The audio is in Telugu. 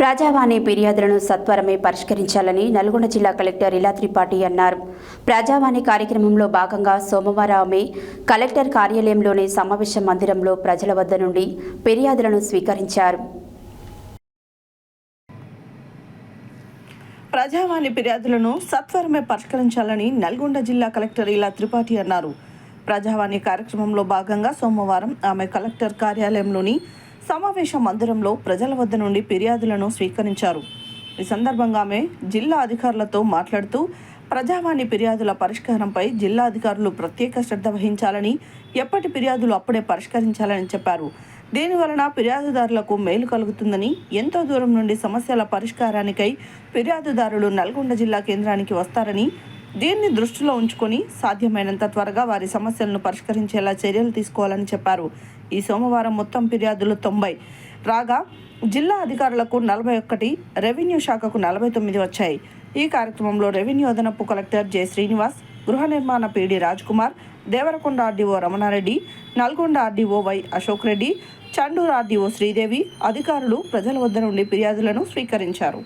ప్రజావాణి ఫిర్యాదులను సత్వరమే పరిష్కరించాలని నల్గొండ జిల్లా కలెక్టర్ ఇలా త్రిపాఠి అన్నారు. ప్రజావాణి కార్యక్రమంలో భాగంగా సోమవారం ఆమె కలెక్టర్ కార్యాలయంలోని సమావేశ మందిరంలో ప్రజల వద్ద నుండి ఫిర్యాదులను స్వీకరించారు. ప్రజావాణి ఫిర్యాదులను సత్వరమే పరిష్కరించాలని నల్గొండ జిల్లా కలెక్టర్ ఇలా త్రిపాఠి అన్నారు. ప్రజావాణి కార్యక్రమంలో భాగంగా సోమవారం ఆమె కలెక్టర్ కార్యాలయంలోని సమావేశ మందిరంలో ప్రజల వద్ద నుండి ఫిర్యాదులను స్వీకరించారు. ఈ సందర్భంగా ఆమె జిల్లా అధికారులతో మాట్లాడుతూ ప్రజావాణి ఫిర్యాదుల పరిష్కారంపై జిల్లా అధికారులు ప్రత్యేక శ్రద్ధ వహించాలని, ఎప్పటి ఫిర్యాదులు అప్పుడే పరిష్కరించాలని చెప్పారు. దీనివలన ఫిర్యాదుదారులకు మేలు కలుగుతుందని, ఎంతో దూరం నుండి సమస్యల పరిష్కారానికై ఫిర్యాదుదారులు నల్గొండ జిల్లా కేంద్రానికి వస్తారని, దీన్ని దృష్టిలో ఉంచుకొని సాధ్యమైనంత త్వరగా వారి సమస్యలను పరిష్కరించేలా చర్యలు తీసుకోవాలని చెప్పారు. ఈ సోమవారం మొత్తం ఫిర్యాదులు 90 రాగా జిల్లా అధికారులకు 41, రెవెన్యూ శాఖకు 49 వచ్చాయి. ఈ కార్యక్రమంలో రెవెన్యూ అదనపు కలెక్టర్ జె శ్రీనివాస్, గృహ నిర్మాణ PD Raj Kumar, Devarakonda RDO Ramana Reddy, Nalgonda RDO Y Ashok Reddy, Chanduru RDO Sridevi అధికారులు ప్రజల వద్ద నుండి ఫిర్యాదులను స్వీకరించారు.